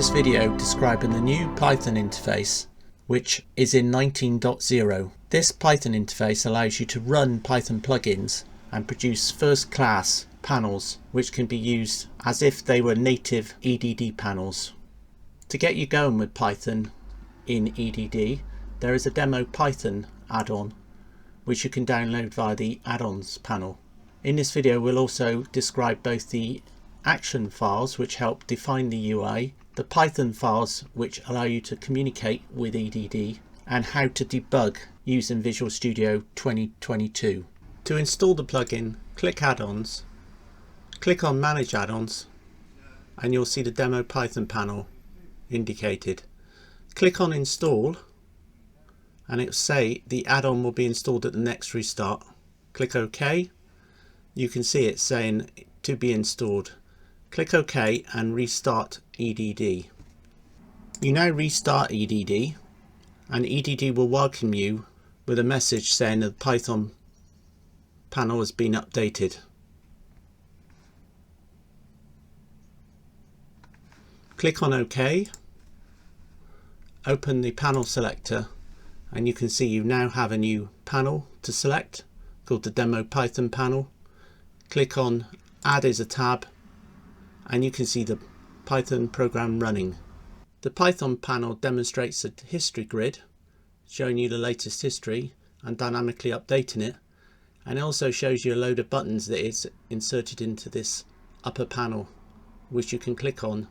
this video describing the new Python interface, which is in 19.0. This Python interface allows you to run Python plugins and produce first-class panels which can be used as if they were native EDD panels. To get you going with Python in EDD, there is a demo Python add-on which you can download via the add-ons panel. In this video we'll also describe both the action files which help define the UI, the Python files which allow you to communicate with EDD, and how to debug using Visual Studio 2022. To install the plugin, click Add-ons, click on Manage Add-ons, and you'll see the demo Python panel indicated. Click on Install and it will say the add-on will be installed at the next restart. Click OK. You can see it saying to be installed. Click OK and restart EDD. You now restart EDD and EDD will welcome you with a message saying that the Python panel has been updated. Click on OK, open the panel selector, and you can see you now have a new panel to select called the demo Python panel. Click on Add as a tab and you can see the Python program running. The Python panel demonstrates a history grid showing you the latest history and dynamically updating it, and it also shows you a load of buttons that is inserted into this upper panel which you can click on.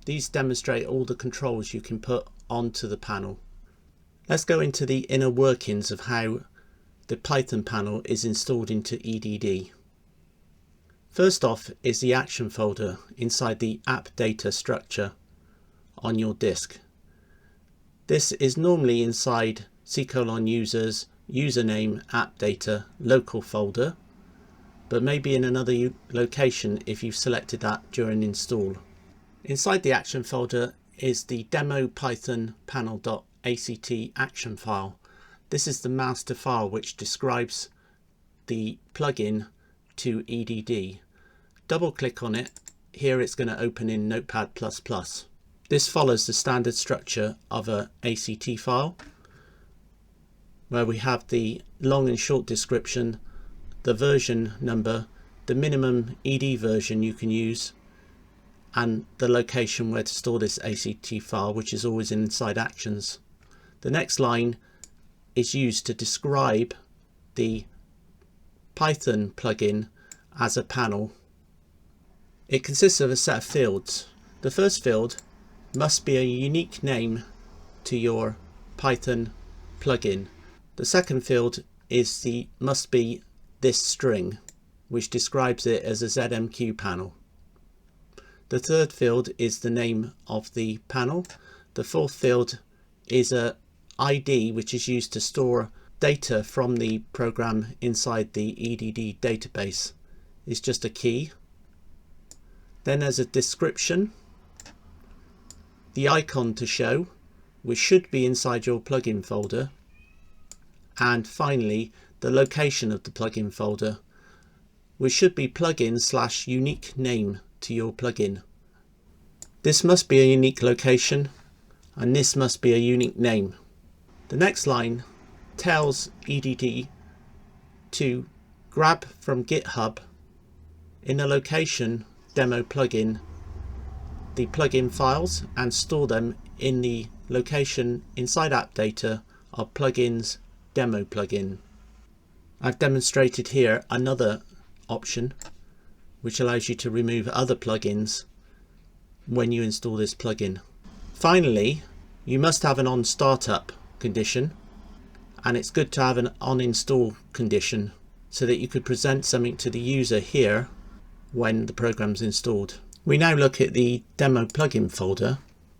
These demonstrate all the controls you can put onto the panel. Let's go into the inner workings of how the Python panel is installed into EDD. First off is the action folder inside the app data structure on your disk. This is normally inside C:\users username app data local folder, but maybe in another location if you've selected that during install. Inside the action folder is the demo python panel.act action file. This is the master file which describes the plugin to EDD. Double click on it. Here it's going to open in Notepad++. This follows the standard structure of a ACT file where we have the long and short description, the version number, the minimum ED version you can use, and the location where to store this ACT file, which is always inside actions. The next line is used to describe the Python plugin as a panel. It consists of a set of fields. The first field must be a unique name to your Python plugin. The second field must be this string, which describes it as a ZMQ panel. The third field is the name of the panel. The fourth field is a ID, which is used to store data from the program inside the EDD database. It's just a key. Then there's a description, the icon to show, which should be inside your plugin folder, and finally the location of the plugin folder, which should be plugin/unique name to your plugin. This must be a unique location and this must be a unique name. The next line tells EDD to grab from GitHub in the location demo plugin the plugin files and store them in the location inside app data of plugins demo plugin. I've demonstrated here another option which allows you to remove other plugins when you install this plugin. Finally, you must have an on startup condition, and it's good to have an on install condition so that you could present something to the user here when the program's installed. We now look at the demo plugin folder,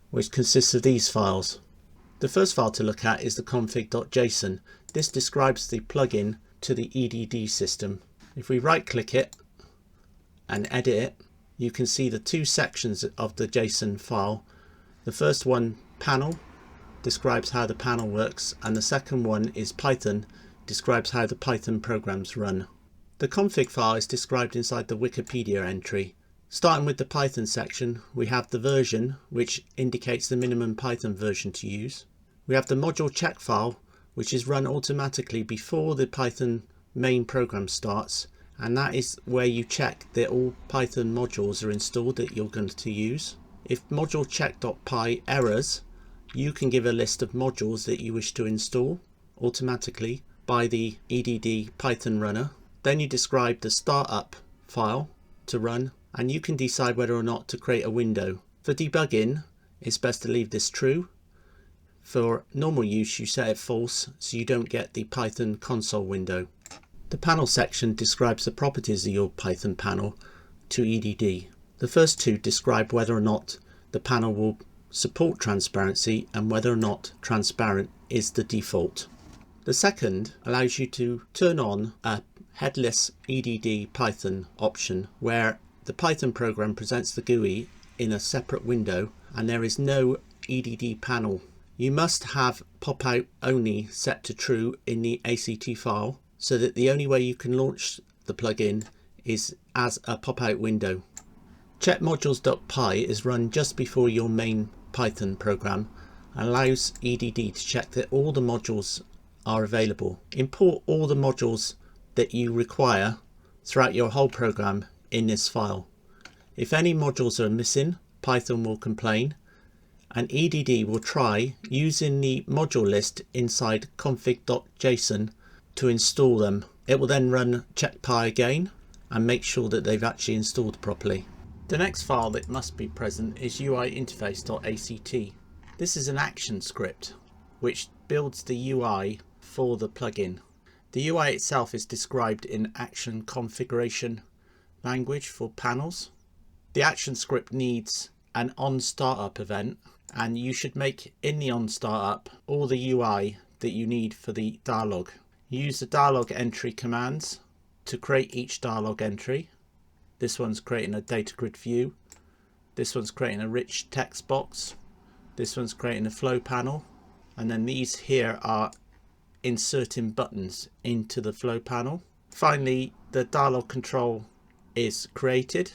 which consists of these files. The first file to look at is the Config.JSON. This describes the plugin to the EDD system. If we right click it and edit it, you can see the two sections of the JSON file. The first one, panel, describes how the panel works, and the second one is Python, describes how the Python programs run. The config file is described inside the Wikipedia entry, Starting with the Python section, we have the version, which indicates the minimum Python version to use. We have the module check file, which is run automatically before the Python main program starts, and that is where you check that all Python modules are installed that you're going to use. If module check.py errors, you can give a list of modules that you wish to install automatically by the EDD Python runner. Then you describe the startup file to run, and you can decide whether or not to create a window. For debugging, it's best to leave this true. For normal use, you set it false so you don't get the Python console window. The panel section describes the properties of your Python panel to EDD. The first two describe whether or not the panel will support transparency and whether or not transparent is the default. The second allows you to turn on a headless EDD Python option where the Python program presents the GUI in a separate window and there is no EDD panel. You must have pop-out only set to true in the ACT file so that the only way you can launch the plugin is as a pop-out window. Checkmodules.py is run just before your main Python program and allows EDD to check that all the modules are available. Import all the modules that you require throughout your whole program in this file. If any modules are missing, Python will complain, and EDD will try using the module list inside Config.JSON to install them. It will then run check.py again and make sure that they've actually installed properly. The next file that must be present is UIInterface.act. This is an action script which builds the UI for the plugin. The UI itself is described in action configuration language for panels. The action script needs an onStartup event, and you should make in the onStartup all the UI that you need for the dialog. Use the dialog entry commands to create each dialog entry. This one's creating a data grid view. This one's creating a rich text box. This one's creating a flow panel. And then these here are inserting buttons into the flow panel. Finally, the dialog control is created.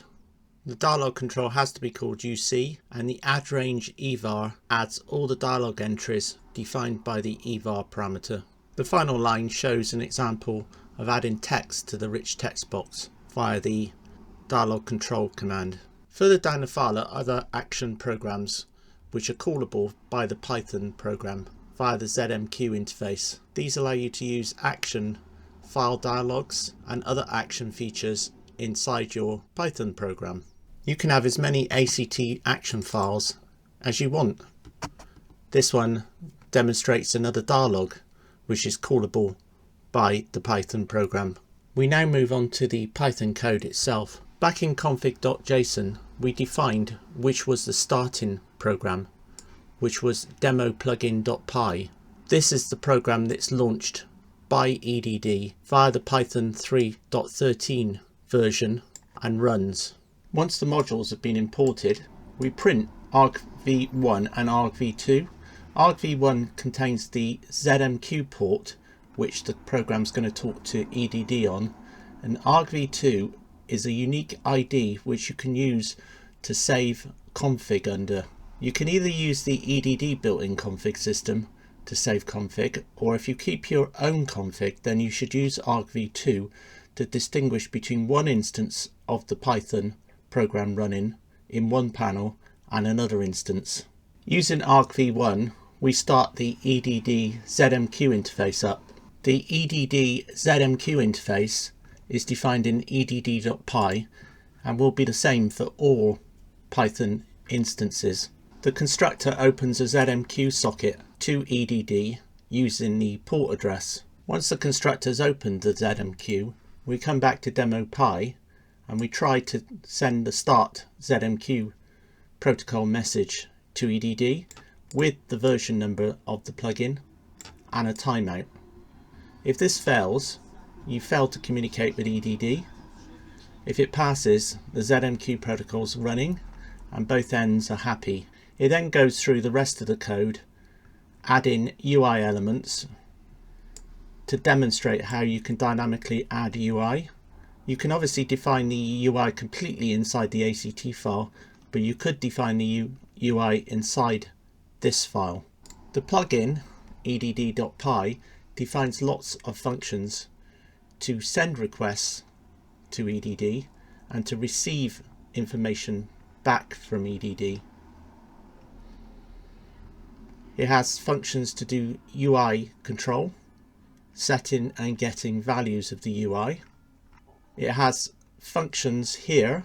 The dialog control has to be called UC, and the add range evar adds all the dialog entries defined by the evar parameter. The final line shows an example of adding text to the rich text box via the dialog control command. Further down the file are other action programs which are callable by the Python program via the ZMQ interface. These allow you to use action file dialogues and other action features inside your Python program. You can have as many ACT action files as you want. This one demonstrates another dialog which is callable by the Python program. We now move on to the Python code itself. Back in Config.JSON, we defined which was the starting program, which was demoplugin.py. This is the program that's launched by EDD via the Python 3.13 version and runs. Once the modules have been imported, we print argv1 and argv2. argv1 contains the ZMQ port which the program's going to talk to EDD on, and argv2 is a unique ID which you can use to save config under. You can either use the EDD built-in config system to save config, or if you keep your own config, then you should use argv2 to distinguish between one instance of the Python program running in one panel and another instance. Using argv1, we start the EDD ZMQ interface up. The EDD ZMQ interface is defined in EDD.py and will be the same for all Python instances. The constructor opens a ZMQ socket to EDD using the port address. Once the constructor has opened the ZMQ, we come back to demo.py and we try to send the start ZMQ protocol message to EDD with the version number of the plugin and a timeout. If this fails, you fail to communicate with EDD. If it passes, the ZMQ protocol's running and both ends are happy. It then goes through the rest of the code, adding UI elements to demonstrate how you can dynamically add UI You can obviously define the UI completely inside the ACT file, but you could define the UI inside this file. The plugin EDD.py defines lots of functions to send requests to EDD and to receive information back from EDD. It has functions to do UI control, setting and getting values of the UI. It has functions here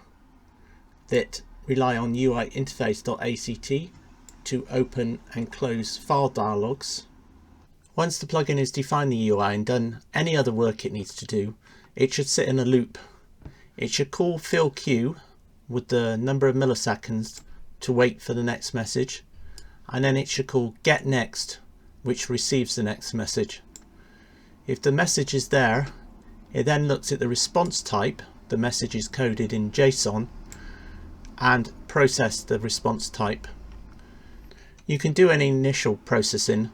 that rely on UIInterface.act to open and close file dialogs. Once the plugin has defined the UI and done any other work it needs to do, it should sit in a loop. It should call fill queue with the number of milliseconds to wait for the next message, and then it should call get next, which receives the next message. If the message is there, it then looks at the response type, the message is coded in JSON, and process the response type. You can do any initial processing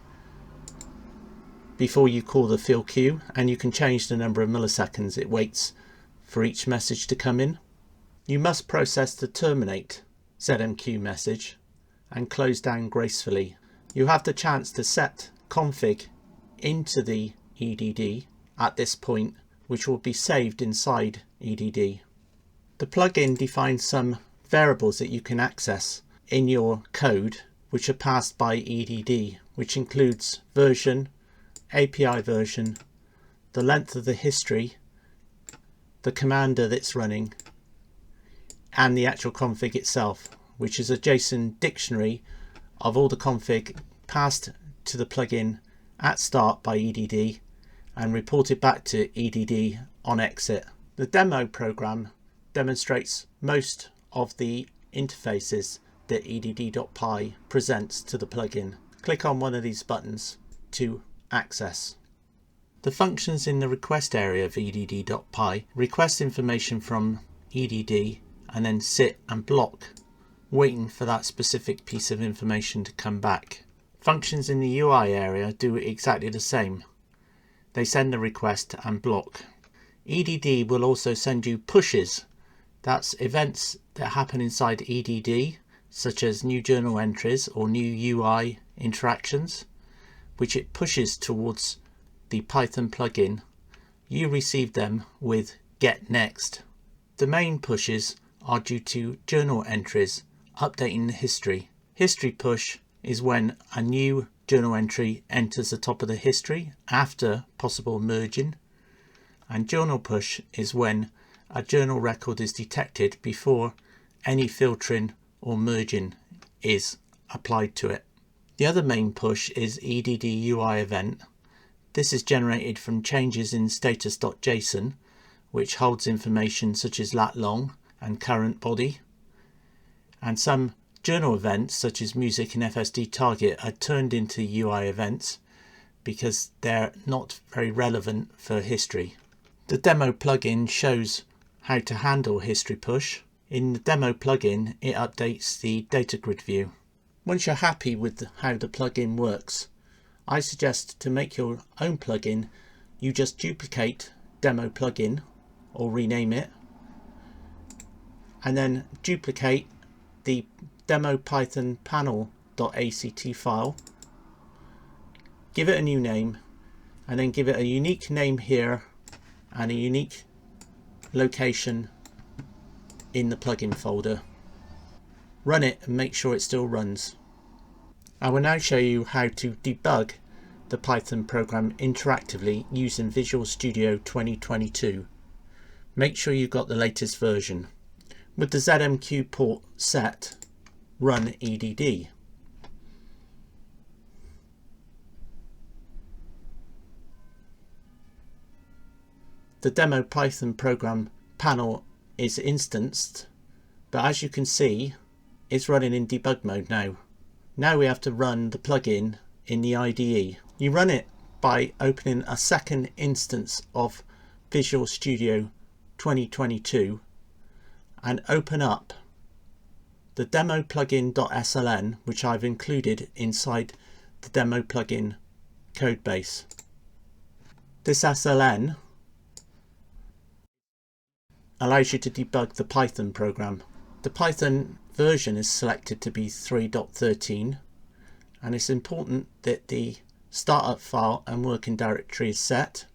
before you call the fill queue, and you can change the number of milliseconds it waits for each message to come in. You must process the terminate ZMQ message and close down gracefully. You have the chance to set config into the EDD at this point, which will be saved inside EDD. The plugin defines some variables that you can access in your code which are passed by EDD, which includes version, API version, the length of the history, the commander that's running, and the actual config itself, which is a JSON dictionary of all the config passed to the plugin at start by EDD and reported back to EDD on exit. The demo program demonstrates most of the interfaces that EDD.py presents to the plugin. Click on one of these buttons to access. The functions in the request area of EDD.py request information from EDD and then sit and block, waiting for that specific piece of information to come back. Functions in the UI area do exactly the same. They send a request and block. EDD will also send you pushes. That's events that happen inside EDD, such as new journal entries or new UI interactions, which it pushes towards the Python plugin. You receive them with get next. The main pushes are due to journal entries updating the history. History push is when a new journal entry enters the top of the history after possible merging, and journal push is when a journal record is detected before any filtering or merging is applied to it. The other main push is EDD UI event. This is generated from changes in status.json, which holds information such as lat long and current body, and some journal events such as music and FSD target are turned into UI events because they're not very relevant for history. The demo plugin shows how to handle history push. In the demo plugin, it updates the data grid view. Once you're happy with how the plugin works, I suggest to make your own plugin, you just duplicate demo plugin or rename it, and then duplicate the demo python panel.act file, give it a new name, and then give it a unique name here and a unique location in the plugin folder. Run it and make sure it still runs. I will now show you how to debug the Python program interactively using Visual Studio 2022. Make sure you've got the latest version. With the ZMQ port set, run EDD. The demo Python program panel is instanced, but as you can see, it's running in debug mode now. Now we have to run the plugin in the IDE. You run it by opening a second instance of Visual Studio 2022 and open up the demo plugin.sln, which I've included inside the demo plugin codebase. This SLN allows you to debug the Python program. The Python version is selected to be 3.13, and it's important that the startup file and working directory is set,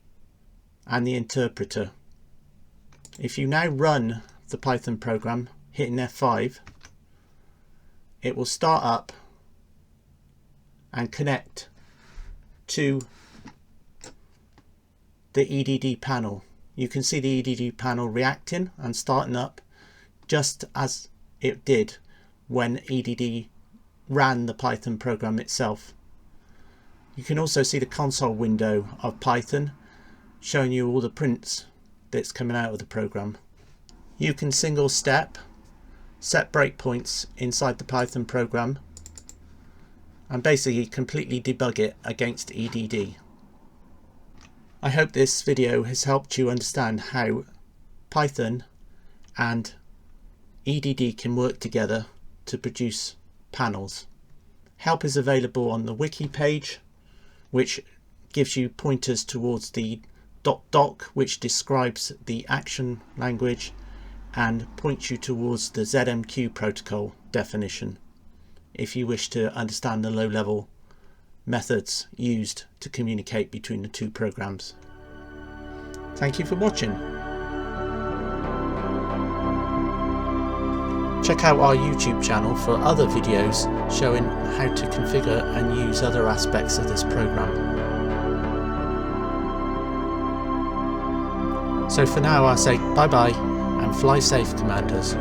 and the interpreter. If you now run the Python program, hitting F5, it will start up and connect to the EDD panel. You can see the EDD panel reacting and starting up just as it did when EDD ran the Python program itself. You can also see the console window of Python showing you all the prints that's coming out of the program. You can single step set breakpoints inside the Python program and basically completely debug it against EDD. I hope this video has helped you understand how Python and EDD can work together to produce panels. Help is available on the wiki page, which gives you pointers towards the .doc, which describes the action language and points you towards the ZMQ protocol definition if you wish to understand the low-level methods used to communicate between the two programs. Thank you for watching. Check out our YouTube channel for other videos showing how to configure and use other aspects of this program. So for now I say bye bye and fly safe, commanders.